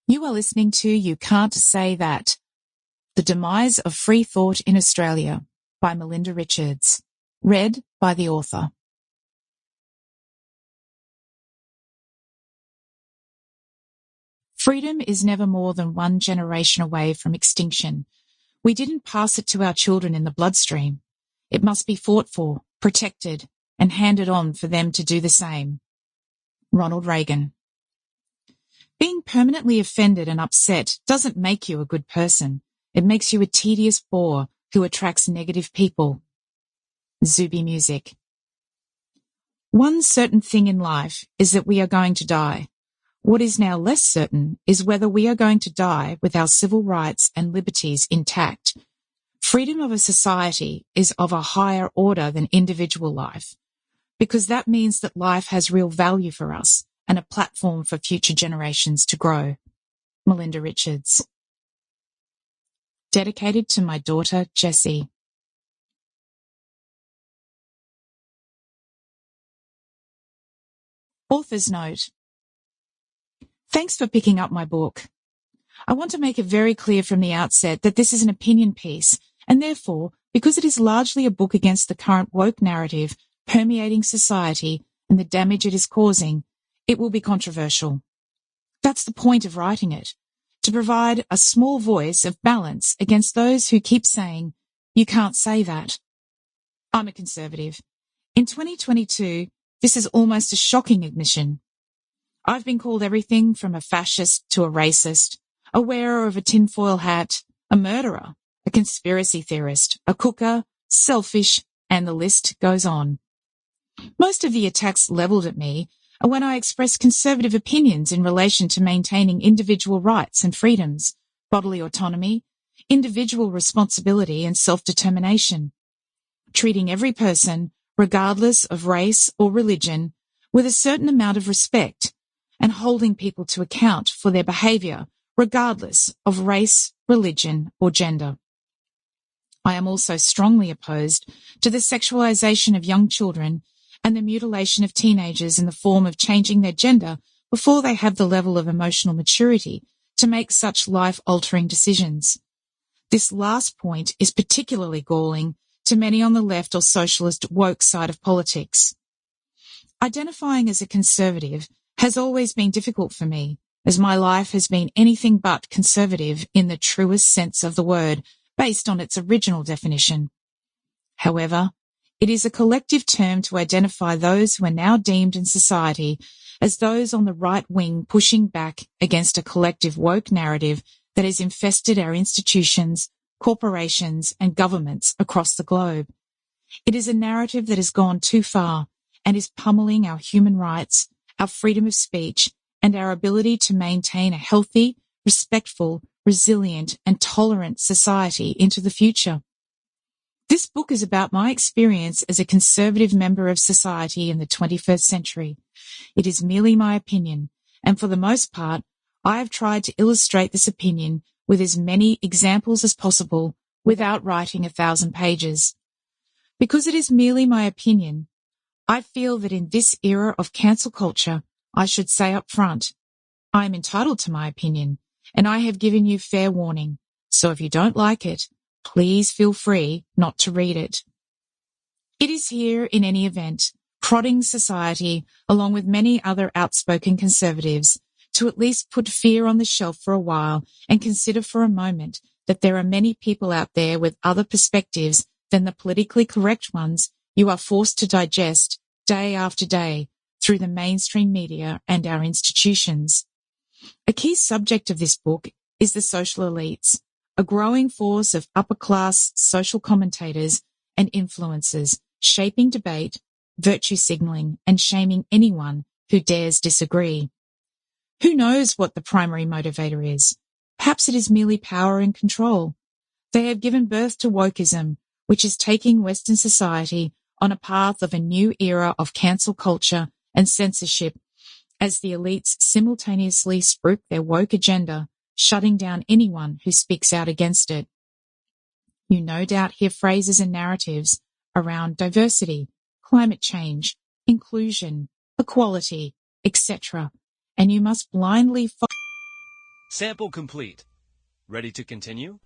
You are listening to You Can't Say That, The Demise of Free Thought in Australia by Melinda Richards. Read by the author. Freedom is never more than one generation away from extinction. We didn't pass it to our children in the bloodstream. It must be fought for, protected, and handed on for them to do the same. Ronald Reagan. Being permanently offended and upset doesn't make you a good person. It makes you a tedious bore who attracts negative people. Zuby Music. One certain thing in life is that we are going to die. What is now less certain is whether we are going to die with our civil rights and liberties intact. Freedom of a society is of a higher order than individual life, because that means that life has real value for us and a platform for future generations to grow. Melinda Richards. Dedicated to my daughter, Jessie. Author's note. Thanks for picking up my book. I want to make it very clear from the outset that this is an opinion piece, and therefore, because it is largely a book against the current woke narrative permeating society and the damage it is causing, it will be controversial. That's the point of writing it, to provide a small voice of balance against those who keep saying, you can't say that. I'm a conservative. In 2022, this is almost a shocking admission. I've been called everything from a fascist to a racist, a wearer of a tinfoil hat, a murderer, a conspiracy theorist, a cooker, selfish, and the list goes on. Most of the attacks levelled at me are when I express conservative opinions in relation to maintaining individual rights and freedoms, bodily autonomy, individual responsibility and self-determination, treating every person, regardless of race or religion, with a certain amount of respect and holding people to account for their behaviour, regardless of race, religion or gender. I am also strongly opposed to the sexualisation of young children and the mutilation of teenagers in the form of changing their gender before they have the level of emotional maturity to make such life-altering decisions. This last point is particularly galling to many on the left or socialist woke side of politics. Identifying as a conservative has always been difficult for me, as my life has been anything but conservative in the truest sense of the word, based on its original definition. However, it is a collective term to identify those who are now deemed in society as those on the right wing pushing back against a collective woke narrative that has infested our institutions, corporations, and governments across the globe. It is a narrative that has gone too far and is pummeling our human rights, our freedom of speech, and our ability to maintain a healthy, respectful, resilient, and tolerant society into the future. This book is about my experience as a conservative member of society in the 21st century. It is merely my opinion, and for the most part, I have tried to illustrate this opinion with as many examples as possible without writing 1,000 pages. Because it is merely my opinion, I feel that in this era of cancel culture, I should say up front, I am entitled to my opinion, and I have given you fair warning, so if you don't like it, please feel free not to read it. It is here, in any event, prodding society, along with many other outspoken conservatives, to at least put fear on the shelf for a while and consider for a moment that there are many people out there with other perspectives than the politically correct ones you are forced to digest day after day through the mainstream media and our institutions. A key subject of this book is the social elites, a growing force of upper-class social commentators and influencers shaping debate, virtue signalling, and shaming anyone who dares disagree. Who knows what the primary motivator is? Perhaps it is merely power and control. They have given birth to wokeism, which is taking Western society on a path of a new era of cancel culture and censorship as the elites simultaneously spruik their woke agenda, shutting down anyone who speaks out against it. You no doubt hear phrases and narratives around diversity, climate change, inclusion, equality, etc., and you must blindly follow. Sample complete. Ready to continue?